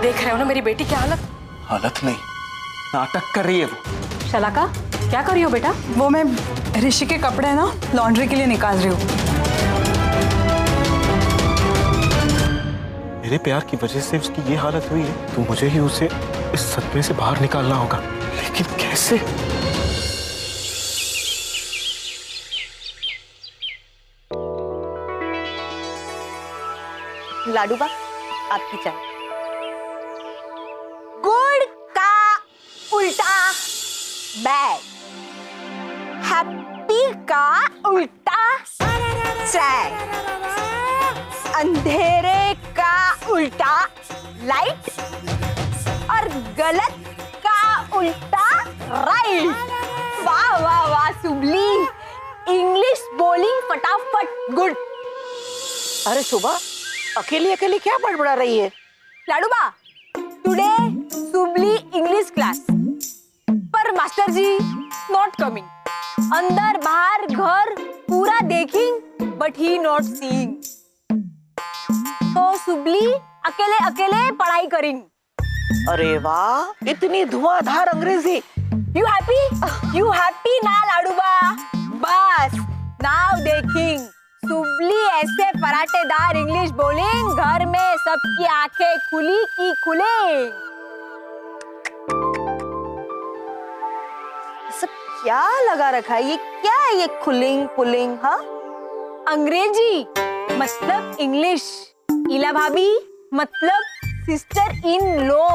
देख रहे हो ना मेरी बेटी की हालत? हालत नहीं, नाटक कर रही है वो। शलाका, क्या कर रही हो बेटा? वो मैं ऋषि के कपड़े ना लॉन्ड्री के लिए निकाल रही हूँ। मेरे प्यार की वजह से उसकी ये हालत हुई है, तो मुझे ही उसे इस सदमे से बाहर निकालना होगा, लेकिन कैसे? लाडूबा, आपकी चाय। गुड़ का उल्टा बैग, हैप्पी का उल्टा चाय, अंधेरे का उल्टा लाइट और गलत का उल्टा राइट। वाह वाह वाह सुबली, इंग्लिश बोलिंग फटाफट गुड। अरे शोभा, अकेली अकेली क्या बड़बड़ा रही है? लाडूबा, टुडे सुबली इंग्लिश क्लास, पर मास्टर जी नॉट कमिंग। अंदर बाहर घर पूरा देखिंग बट ही नॉट सीइंग। तो सुबली अकेले अकेले पढ़ाई करेंगे। अरे वाह, इतनी धुआंधार अंग्रेजी। यू हैप्पी ना लाडूबा? बस नाउ देखिंग सुबली ऐसे पराठेदार इंग्लिश बोलिंग, घर में सबकी आंखें खुली की खुले। सब क्या लगा रखा है? ये क्या है ये खुलिंग पुलिंग? हाँ, अंग्रेजी मतलब इंग्लिश, इला भाभी मतलब सिस्टर इन लॉ।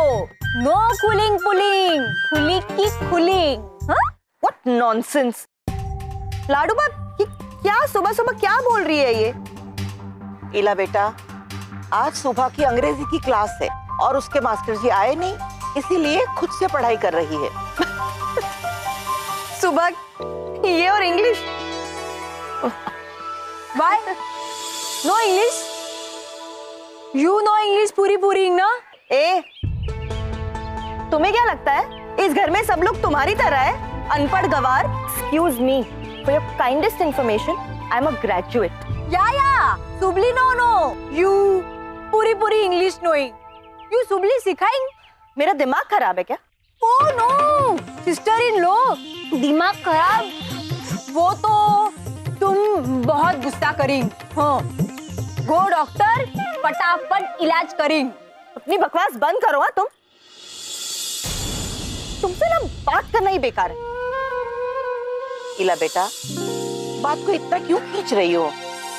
नो खुलिंग पुलिंग, खुली की खुलिंग। हाँ, व्हाट नॉनसेंस। लाडूबा, क्या सुबह सुबह क्या बोल रही है ये? इला बेटा, आज सुबह की अंग्रेजी की क्लास है और उसके मास्टर जी आए नहीं, इसीलिए खुद से पढ़ाई कर रही है। सुबह ये और English? Why? No English? You know English पूरी ना? तुम्हें क्या लगता है इस घर में सब लोग तुम्हारी तरह है, अनपढ़ गवार? Excuse me, for your kindest information, I'm a graduate. या सुबली no. You पूरी इंग्लिश knowing. You सुबली सिखाएंग? मेरा दिमाग खराब है क्या? Oh no, sister in law, दिमाग खराब? वो तो तुम बहुत गुस्सा करेंगे। हाँ, गो डॉक्टर, फटाफट इलाज करेंगे। अपनी बकवास बंद करो। हाँ, तुमसे ना बात करना ही बेकार है। इला बेटा, बात को इतना क्यों खींच रही हो?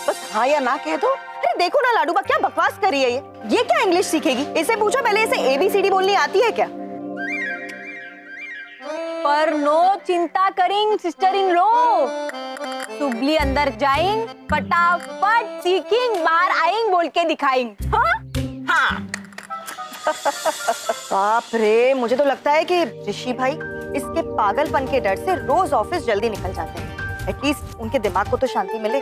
बस हाँ या ना कह दो। अरे देखो ना लाडूबा, क्या बकवास कर रही है ये क्या इंग्लिश सीखेगी? इसे पूछो पहले, इसे ABCD बोलनी आती है क्या? पर नो चिंता करेंगे सिस्टर इन लॉ, सुबली अंदर जाएंगे, फटाफट सीखेंगे, बाहर आएंगे, बोल के दिखाएंगे। हाँ? बाप रे, मुझे तो लगता है कि ऋषि भाई इसके पागलपन के डर से रोज ऑफिस जल्दी निकल जाते हैं। एटलीस्ट उनके दिमाग को तो शांति मिले।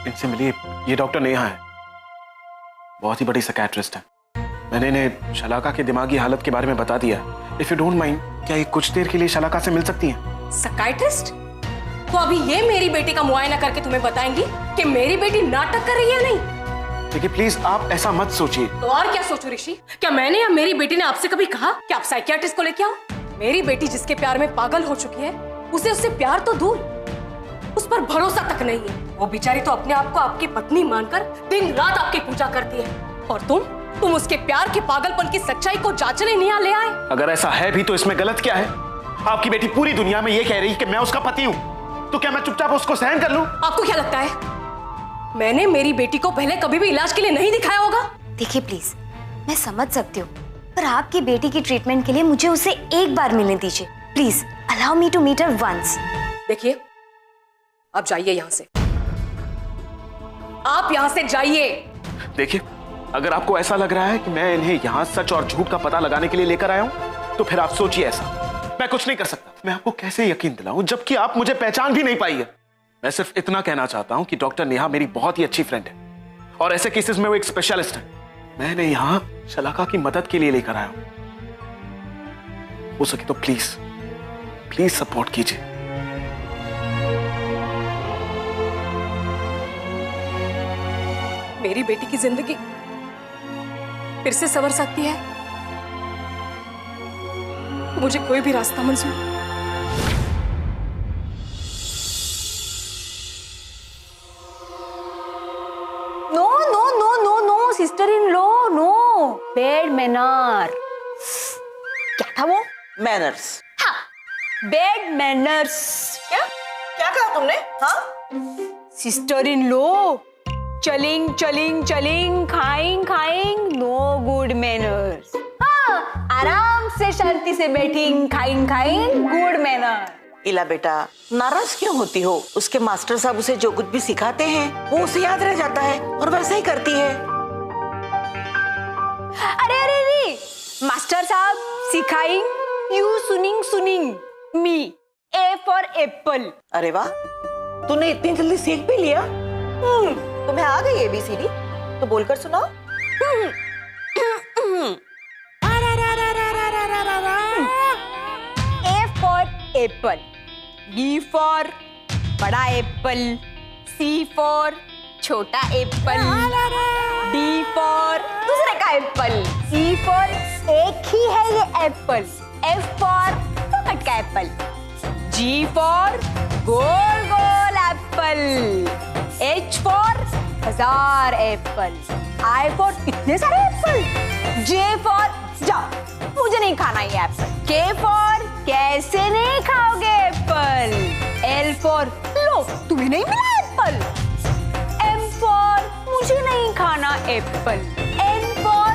इनसे मिलिए, ये डॉक्टर नेहा है, बहुत ही बड़ी साइकियाट्रिस्ट है। मैंने इन्हें शलाका की दिमागी हालत के बारे में बता दिया। इफ यू डोंट माइंड, क्या ये कुछ देर के लिए शलाका से मिल सकती हैं? साइकियाट्रिस्ट? तो अभी ये मेरी बेटी का मुआयना करके तुम्हें बताएंगी कि मेरी बेटी नाटक कर रही है या नहीं। देखिए प्लीज, आप ऐसा मत सोचिए। तो और क्या सोचो ऋषि? क्या मैंने या मेरी बेटी ने आपसे कभी कहा कि आप साइकियाट्रिस्ट को लेके आओ? मेरी बेटी जिसके प्यार में पागल हो चुकी है, उसे उससे प्यार तो दूर, उस पर भरोसा तक नहीं है। वो बेचारी तो अपने आप को आपकी पत्नी मानकर दिन रात आपकी पूजा करती है, और तुम उसके प्यार के पागलपन की सच्चाई को जांचने नहीं ले आए। अगर ऐसा है भी तो इसमें गलत क्या है? आपकी बेटी पूरी दुनिया में ये कह रही है कि मैं उसका पति हूँ, तो क्या मैं चुपचाप उसको सहन कर लूं? आपको क्या लगता है मैंने मेरी बेटी को पहले कभी भी इलाज के लिए नहीं दिखाया होगा? देखिए प्लीज, मैं समझ सकती हूँ, पर आपकी बेटी की ट्रीटमेंट के लिए मुझे उसे एक बार मिलने दीजिए। Please allow me to meet her once. देखिए, आप जाइए यहाँ से, आप यहाँ से जाइए। देखिए, अगर आपको ऐसा लग रहा है कि मैं इन्हें यहाँ सच और झूठ का पता लगाने के लिए लेकर आया हूँ, तो फिर आप सोचिए ऐसा। मैं कुछ नहीं कर सकता। मैं आपको कैसे यकीन दिलाऊं जबकि आप मुझे पहचान भी नहीं पाई है। मैं सिर्फ इतना कहना चाहता हूं कि डॉक्टर नेहा मेरी बहुत ही अच्छी फ्रेंड है और ऐसे केसेस में वो एक स्पेशलिस्ट है। मैंने यहाँ शलाका की मदद के लिए लेकर आया हूं। हो सके तो प्लीज प्लीज सपोर्ट कीजिए। मेरी बेटी की जिंदगी फिर से संवर सकती है, मुझे कोई भी रास्ता मंजूर। No no no no no sister in law, no bad manner. क्या था वो? मैनर्स। हाँ, बैड मैनर्स। क्या क्या कहा तुमने? हाँ, सिस्टर इन लॉ, चलिंग चलिंग चलिंग, खाइंग खाइंग, नो गुड मैनर्स। हाँ, आराम से शांति से बैठिंग, खाइंग खाइंग, गुड मैनर। इला बेटा नाराज क्यों होती हो? उसके मास्टर साहब उसे जो कुछ भी सिखाते हैं वो उसे याद रह जाता है और वैसा ही करती है। अरे अरे अरे, मास्टर साहब सिखाइंग, यू सुनिंग सुनिंग, मी ए फॉर एप्पल। अरे वाह, तूने इतनी जल्दी सीख भी लिया। तुम्हें आ गई एबीसीडी? तो बोलकर सुनाओ। A for apple, B for बड़ा एप्पल, सी फॉर छोटा एप्पल, डी फॉर दूसरे का एप्पल, ई फॉर एक ही है ये एप्पल, एफ फॉर फोकट का एप्पल, जी फॉर गोल गोल apple, H for 1000 apple, I for इतने सारे एप्पल, जे फॉर जाओ मुझे नहीं खाना ये एप्पल, के फॉर कैसे नहीं खाओगे एप्पल, एल फॉर लो तुम्हें नहीं मिला एप्पल, एम फॉर मुझे नहीं खाना एप्पल, एन फॉर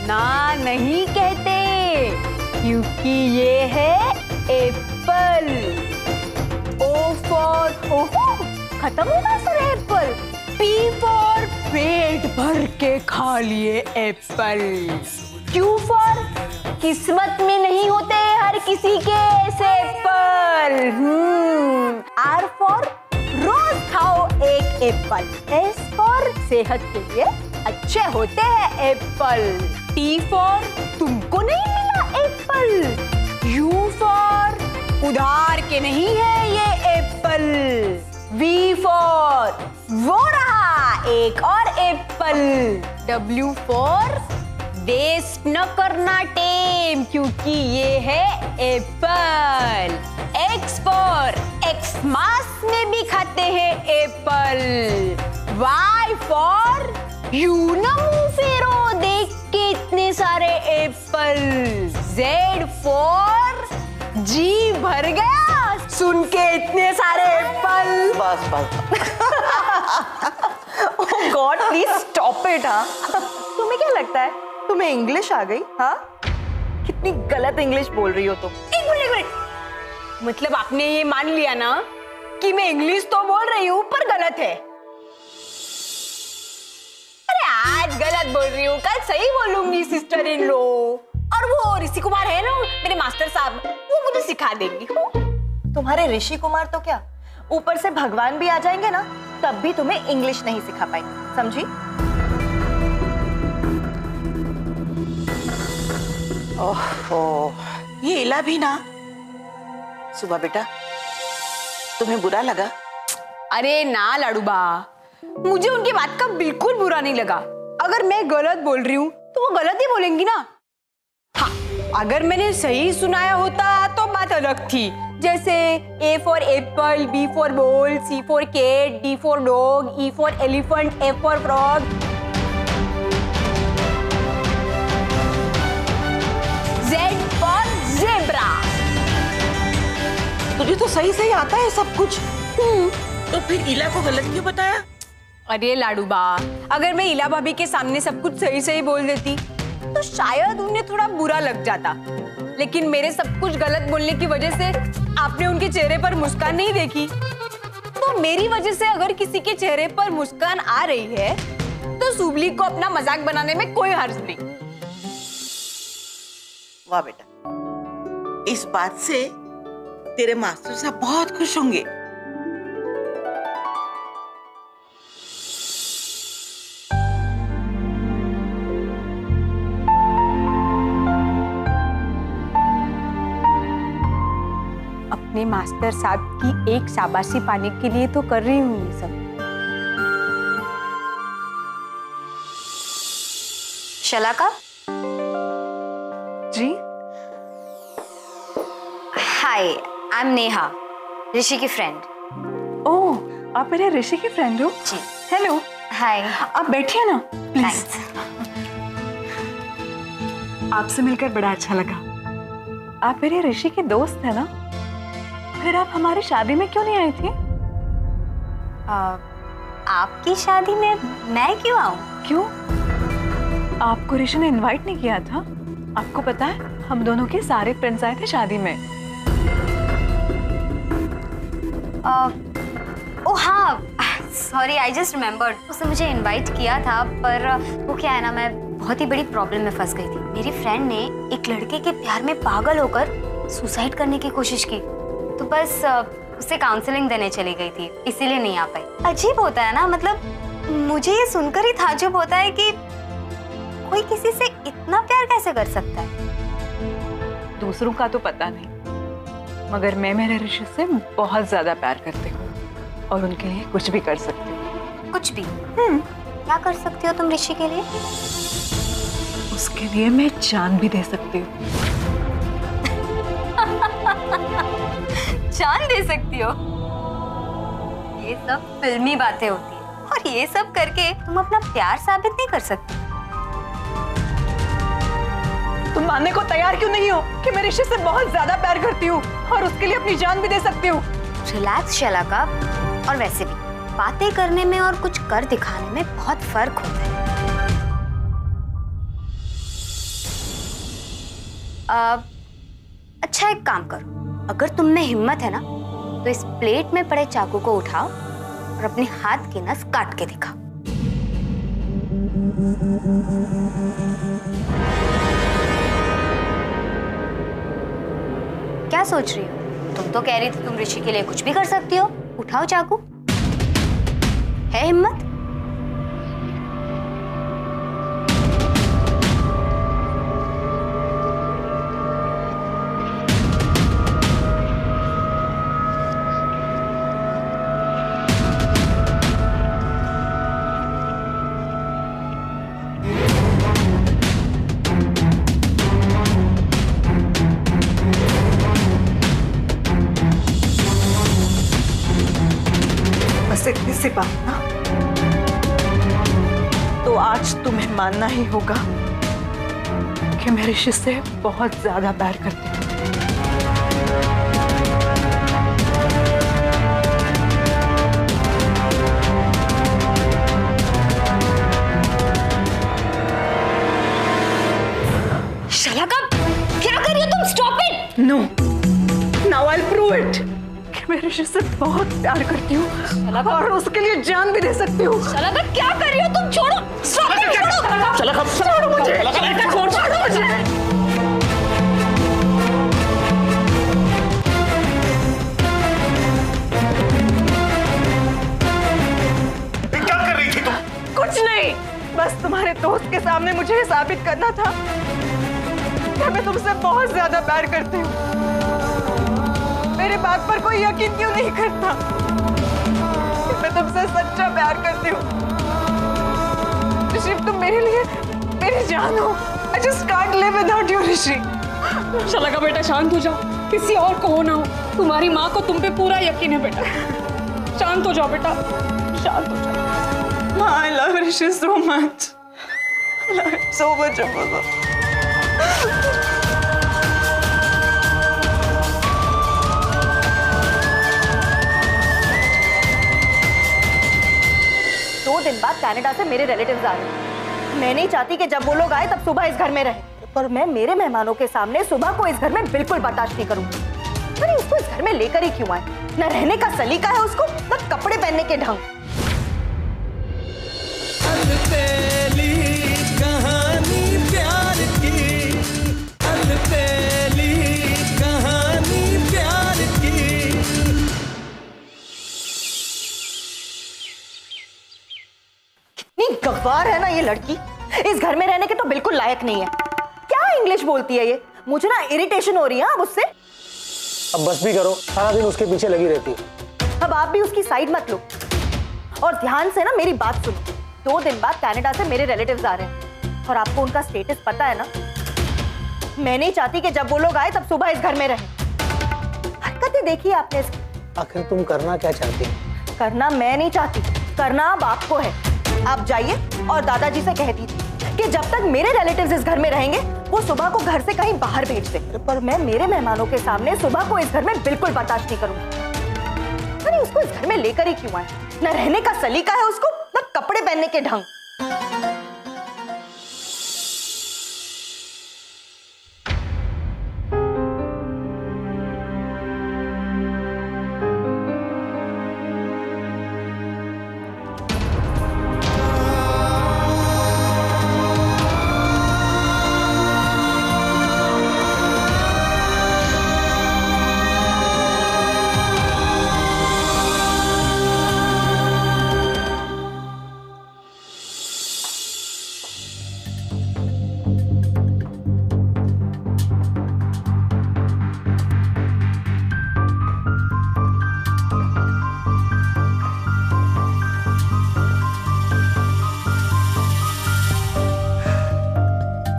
ना नहीं कहते क्योंकि ये है एप्पल, ओ फॉर ओहो खत्म होगा सर एप्पल, पी फॉर पेट भर के खा लिए एप्पल, क्यू फॉर किस्मत में नहीं होते हर किसी के ऐसे एप्पल, आर फॉर रोज खाओ एक एप्पल, एस फॉर सेहत के लिए अच्छे होते हैं एप्पल, टी फॉर तुमको नहीं मिला एप्पल, यू फॉर उधार के नहीं है ये एप्पल, वी फॉर वो रहा एक और एप्पल, डब्ल्यू फॉर वेस्ट न करना टेम क्योंकि ये है एप्पल, एक्स फॉर एक्स मास में भी खाते हैं एप्पल, वाई फॉर यू न मुंह फेरो देख के इतने सारे एप्पल, जेड फॉर जी भर गया सुन के इतने सारे एप्पल। बस बस गॉड प्लीज स्टॉप इट। हाँ तुम्हें क्या लगता है तुम्हें इंग्लिश आ गई? हाँ कितनी गलत इंग्लिश बोल रही हो तुम। एक मिनट मतलब आपने ये मान लिया ना कि मैं इंग्लिश तो बोल रही हूँ पर गलत है? अरे आज गलत बोल रही हूँ कल सही बोलूंगी सिस्टर इन लो, और वो ऋषि कुमार है ना मेरे मास्टर साहब वो मुझे सिखा देंगी। तुम्हारे ऋषि कुमार तो क्या ऊपर से भगवान भी आ जाएंगे ना तब भी तुम्हें इंग्लिश नहीं सिखा पाएंगे, समझी? ओहो, ये इला भी ना। सुबह बेटा तुम्हें बुरा लगा? अरे ना लाडूबा, मुझे उनकी बात का बिल्कुल बुरा नहीं लगा। अगर मैं गलत बोल रही हूँ तो वो गलत ही बोलेंगी ना। हाँ अगर मैंने सही सुनाया होता तो बात अलग थी, जैसे A for apple, B for ball, C for cat, D for dog, E for elephant, F for frog, Z for zebra. तुझे तो सही सही आता है सब कुछ, तो फिर इला को गलत क्यों बताया? अरे लाडूबा, अगर मैं इला भाभी के सामने सब कुछ सही सही बोल देती तो शायद उन्हें थोड़ा बुरा लग जाता, लेकिन मेरे सब कुछ गलत बोलने की वजह से आपने उनके चेहरे पर मुस्कान नहीं देखी, तो मेरी वजह से अगर किसी के चेहरे पर मुस्कान आ रही है तो सुबली को अपना मजाक बनाने में कोई हर्ज नहीं। वाह बेटा, इस बात से तेरे मास्टर साहब बहुत खुश होंगे। अपने मास्टर साहब की एक शाबाशी पाने के लिए तो कर रही हूँ ये सब। शलाका जी हाय, आई एम नेहा, ऋषि की फ्रेंड। ओह, आप मेरे ऋषि की फ्रेंड हो? जी। हेलो। हाय। आप बैठिए ना प्लीज। थैंक्स। आपसे मिलकर बड़ा अच्छा लगा। आप मेरे ऋषि के दोस्त है ना? फिर आप हमारी शादी में क्यों नहीं आई थी? आपकी शादी में मैं क्यों आऊं? क्यों? आपको ऋषि ने इनवाइट नहीं किया था? आपको पता है हम दोनों के सारे फ्रेंड्स आए थे शादी में। ओह हाँ, सॉरी, आई जस्ट रिमेम्बर्ड। उसने मुझे इनवाइट किया था, पर वो क्या है ना, मैं बहुत ही बड़ी प्रॉब्लम में फंस गई थी। मेरी फ्रेंड ने एक लड़के के प्यार में पागल होकर सुसाइड करने की कोशिश की, तो बस उसे काउंसलिंग देने चली गई थी, इसीलिए नहीं आ पाई। अजीब होता है ना, मतलब मुझे ये सुनकर ही ताज्जुब होता है कि कोई किसी से इतना प्यार कैसे कर सकता है। दूसरों का तो पता नहीं, मगर मैं मेरे ऋषि से बहुत ज्यादा प्यार करती हूँ और उनके लिए कुछ भी कर सकती हूँ। कुछ भी? क्या कर सकती हो तुम ऋषि के लिए? उसके लिए मैं जान भी दे सकती हूँ। जान दे सकती हो? ये सब फिल्मी बातें होती है, और ये सब करके तुम अपना प्यार साबित नहीं कर सकती। तुम मानने को तैयार क्यों नहीं हो कि मैं ऋषि से बहुत ज्यादा प्यार करती हूँ और उसके लिए अपनी जान भी दे सकती हूँ? रिलैक्स शलाका, और वैसे भी बातें करने में और कुछ कर दिखाने में बहुत फर्क होता है। अच्छा, एक काम करो, अगर तुम में हिम्मत है ना, तो इस प्लेट में पड़े चाकू को उठाओ और अपने हाथ की नस काट के दिखाओ। क्या सोच रही हो? तुम तो कह रही थी तुम ऋषि के लिए कुछ भी कर सकती हो। उठाओ चाकू, है हिम्मत? बस इतनी सी बात ना, तो आज तुम्हें मानना ही होगा कि मैं ऋषि से बहुत ज्यादा प्यार करती हूँ। शलाका, क्या कर रही हो तुम? Stop it! No, now I will prove it कि मैं ऋषि से बहुत प्यार करती हूँ और उसके लिए जान भी दे सकती हूँ। शलाका, क्या कर रही हो तुम? छोड़ो! Stop it! छोड़ो! शलाका, छोड़ो मुझे! छोड़ो मुझे! क्या कर रही थी तुम? कुछ नहीं, बस तुम्हारे दोस्त के सामने मुझे ये साबित करना था कि मैं तुमसे बहुत ज्यादा प्यार करती हूँ। मेरी बात पर कोई यकीन क्यों नहीं करता? मैं तुमसे सच्चा प्यार करती हूँ। ऋषि, तुम मेरे लिए मेरी जान हो। I just can't live without you, ऋषि। शलाका बेटा, शांत हो जाओ, किसी और को हो ना हो, तुम्हारी माँ को तुम पे पूरा यकीन है बेटा। शांत हो जाओ बेटा, शांत हो जाओ। I love Rishi so much. I love him so much, Amala. दो दिन बाद कनाडा से मेरे रिलेटिव्स आ रहे हैं। मैं नहीं चाहती कि जब वो लोग आए तब सुबह इस घर में रहे, पर मैं मेरे मेहमानों के सामने सुबह को इस घर में बिल्कुल बर्दाश्त नहीं करूंगी। अरे उसको इस घर में लेकर ही क्यों आए? न रहने का सलीका है उसको, न कपड़े पहनने के ढंग। कहानी प्यार की, कहानी प्यार की। कितनी गवार है ना ये लड़की, इस घर में रहने के तो बिल्कुल लायक नहीं है। क्या इंग्लिश बोलती है ये? मुझे ना इरिटेशन हो रही है अब उससे। अब बस भी करो, सारा दिन उसके पीछे लगी रहती है। अब आप भी उसकी साइड मत लो और ध्यान से ना मेरी बात सुनो। 2 दिन बाद कनाडा से मेरे रिलेटिव्स आ रहे हैं और आपको उनका स्टेटस पता है ना। मैं नहीं चाहती कि जब वो लोग आए तब सुबह इस घर में रहे। हरकतें देखी आपने इसकी। आखिर तुम करना क्या चाहती हो? करना मैं नहीं चाहती, करना अब आपको है। आप जाइए और दादाजी से कह दीजिए कि जब तक मेरे रिलेटिव्स इस घर में रहेंगे वो सुबह को घर से कहीं बाहर भेज दे। पर मैं मेरे मेहमानों के सामने सुबह को इस घर में बिल्कुल बर्दाश्त नहीं करूंगी। अरे उसको इस घर में लेकर ही क्यों आए? न रहने का सलीका है उसको, न कपड़े पहनने के ढंग।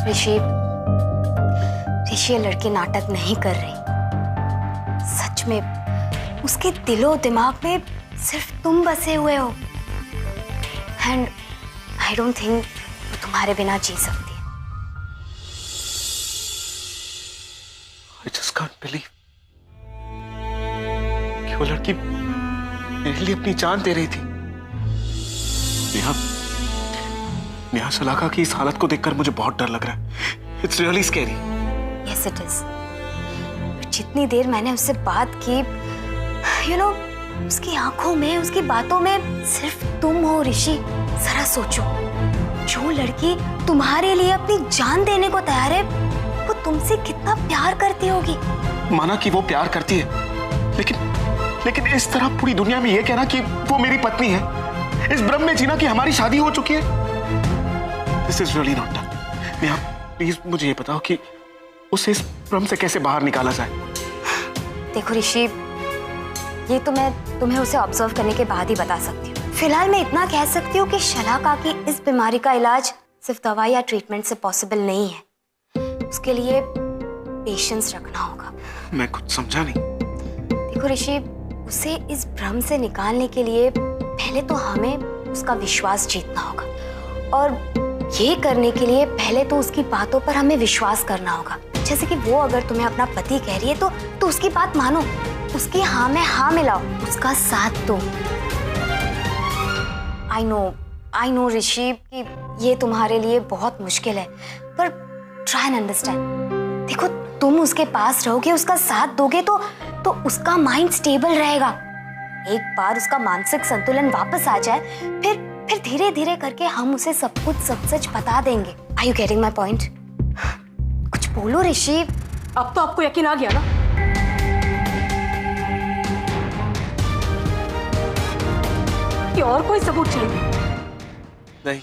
ऋषि ये लड़की नाटक नहीं कर रही। सच में उसके दिलो दिमाग में सिर्फ तुम बसे हुए हो। एंड आई डोंट थिंक वो तुम्हारे बिना जी सकती है। I just can't believe कि वो लड़की मेरे लिए अपनी जान दे रही थी। नेहा सलाका की इस हालत को देखकर मुझे बहुत डर लग रहा है। It's really scary. Yes, it is. जितनी देर मैंने उससे बात की, उसकी आंखों में, उसकी बातों में सिर्फ तुम हो ऋषि। जरा सोचो, जो लड़की तुम्हारे लिए अपनी जान देने को तैयार है, वो तुमसे कितना प्यार करती होगी। माना कि वो प्यार करती है, लेकिन इस तरह पूरी दुनिया में ये कहना कि वो मेरी पत्नी है, इस भ्रम में जीना कि हमारी शादी हो चुकी है, This is really not done. Neha, please मुझे ये बताओ कि उसे इस भ्रम से कैसे बाहर निकाला जाए। देखो ऋषि, ये तो मैं तुम्हें उसे ऑब्जर्व करने के बाद ही बता सकती हूँ। फिलहाल मैं इतना कह सकती हूँ कि शलाका की इस बीमारी का इलाज सिर्फ दवाई या ट्रीटमेंट से पॉसिबल नहीं है। उसके लिए पेशेंस रखना होगा। मैं कुछ समझा नहीं। देखो ऋषि, उसे इस भ्रम से निकालने के लिए पहले तो हमें उसका विश्वास जीतना होगा, और ये करने के लिए पहले तो उसकी बातों पर हमें विश्वास करना होगा। जैसे कि वो अगर तुम्हें अपना पति कह रही है तो उसकी बात मानो, उसकी हाँ में हाँ मिलाओ, उसका साथ दो। आई नो ऋषि कि ये तुम्हारे लिए बहुत मुश्किल है, पर ट्राई एंड अंडरस्टैंड। देखो, तुम उसके पास रहोगे, उसका साथ दोगे तो उसका माइंड स्टेबल रहेगा। एक बार उसका मानसिक संतुलन वापस आ जाए, फिर धीरे धीरे करके हम उसे सब कुछ सच बता देंगे। Are you getting my point? कुछ बोलो ऋषि। अब तो आपको यकीन आ गया ना? कि और कोई सबूत चाहिए? नहीं।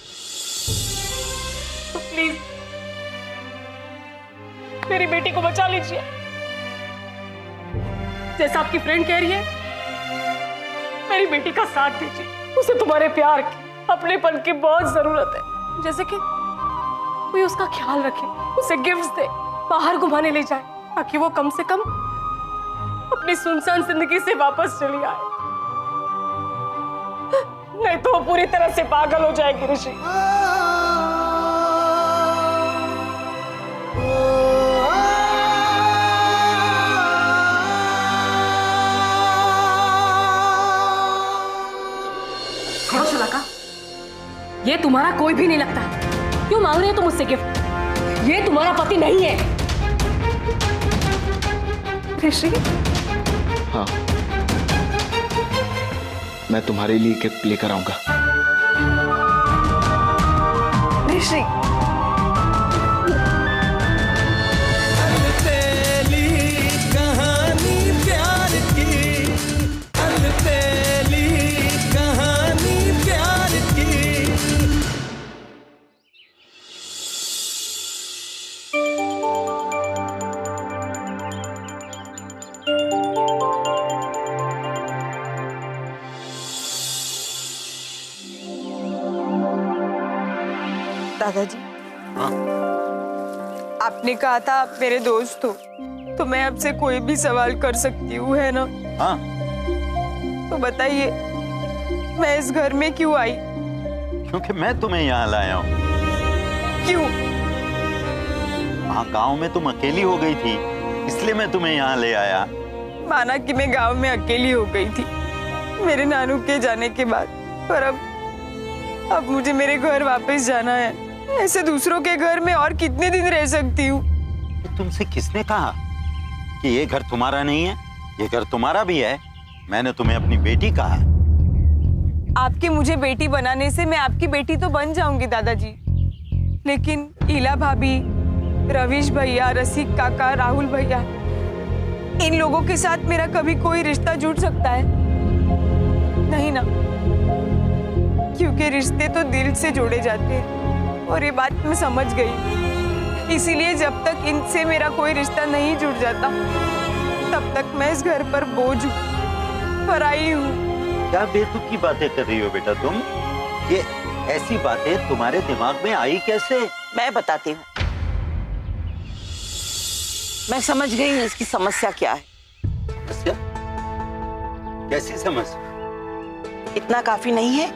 तो प्लीज मेरी बेटी को बचा लीजिए। जैसा आपकी फ्रेंड कह रही है, मेरी बेटी का साथ दीजिए। उसे तुम्हारे प्यार की, अपनेपन की बहुत जरूरत है। जैसे कि कोई उसका ख्याल रखे, उसे गिफ्ट्स दे, बाहर घुमाने ले जाए, ताकि वो कम से कम अपनी सुनसान जिंदगी से वापस चली आए। नहीं तो वो पूरी तरह से पागल हो जाएगी ऋषि। ये तुम्हारा कोई भी नहीं लगता है। क्यों मांग रहे हो तुम मुझसे गिफ्ट? ये तुम्हारा पति नहीं है। ऋषि? हाँ, मैं तुम्हारे लिए गिफ्ट लेकर आऊंगा। ऋषि, दादाजी, हाँ? आपने कहा था आप मेरे दोस्त हो, तो मैं आपसे कोई भी सवाल कर सकती हूँ, है ना? हाँ? तो बताइए, मैं इस घर में क्यों आई? क्योंकि मैं तुम्हें यहाँ लाया हूँ। क्यों? वहाँ गांव में तुम अकेली हो गई थी, इसलिए मैं तुम्हें यहाँ ले आया। माना कि मैं गांव में अकेली हो गई थी मेरे नानू के जाने के बाद, पर अब मुझे मेरे घर वापस जाना है। ऐसे दूसरों के घर में और कितने दिन रह सकती हूँ? तुमसे किसने कहा कि ये घर तुम्हारा नहीं है? ये घर तुम्हारा भी है। मैंने तुम्हें अपनी बेटी कहा। आपके मुझे बेटी बनाने से मैं आपकी बेटी तो बन जाऊंगी दादाजी, लेकिन ईला भाभी, रवीश भैया, रसिक काका, राहुल भैया, इन लोगों के साथ मेरा कभी कोई रिश्ता जुड़ सकता है? नहीं ना, क्योंकि रिश्ते तो दिल से जोड़े जाते हैं और ये बात मैं समझ गई। इसीलिए जब तक इनसे मेरा कोई रिश्ता नहीं जुड़ जाता तब तक मैं इस घर पर बोझ हूँ, पराई हूँ। क्या बेतुकी बातें कर रही हो बेटा तुम? ये ऐसी बातें तुम्हारे दिमाग में आई कैसे? मैं बताती हूँ। मैं समझ गई इसकी समस्या क्या है। समस्या? कैसी समस्या? इतना काफी नहीं है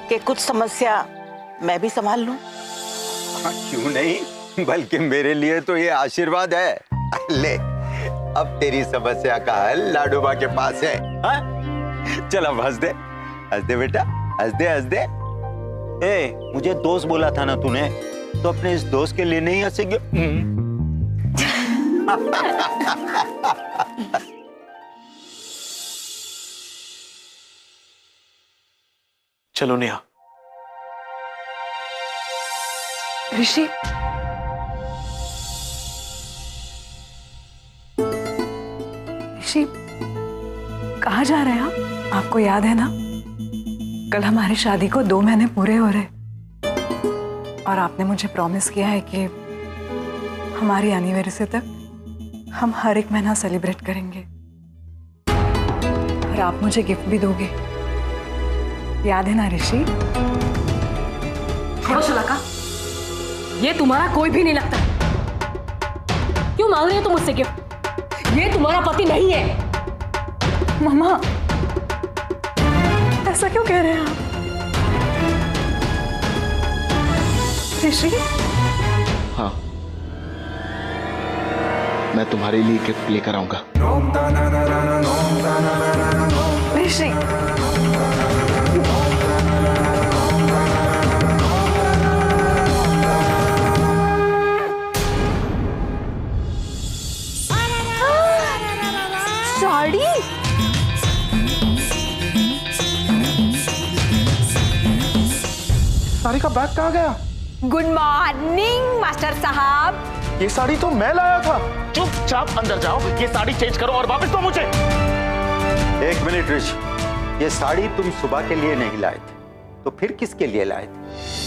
कि कुछ समस्या मैं भी संभाल लूं? हाँ, क्यों नहीं, बल्कि मेरे लिए तो ये आशीर्वाद है। ले, अब तेरी समस्या का हल लाडोबा के पास है। हाँ? चल अब हंस दे बेटा, हंस दे। ए, मुझे दोस्त बोला था ना तूने, तो अपने इस दोस्त के लिए नहीं हंसेगी? चलो नेहा। ऋषि, कहाँ जा रहे हैं आप? आपको याद है ना, कल हमारी शादी को 2 महीने पूरे हो रहे और आपने मुझे प्रॉमिस किया है कि हमारी एनिवर्सरी तक हम हर एक महीना सेलिब्रेट करेंगे और आप मुझे गिफ्ट भी दोगे। याद है ना ऋषि? छोड़ो शलाका, ये तुम्हारा कोई भी नहीं लगता। क्यों मांग रही हो तुम मुझसे गिफ्ट? ये तुम्हारा पति नहीं है। मम्मा, ऐसा क्यों कह रहे हैं आप? ऋषि? हाँ, मैं तुम्हारे लिए गिफ्ट लेकर आऊंगा। ऋषि, साड़ी? साड़ी का बैग कहाँ गया? गुड मॉर्निंग मास्टर साहब। ये साड़ी तो मैं लाया था। चुपचाप अंदर जाओ, ये साड़ी चेंज करो और वापस दो मुझे। 1 मिनट ऋषि, ये साड़ी तुम सुबह के लिए नहीं लाए थे, तो फिर किसके लिए लाए थे?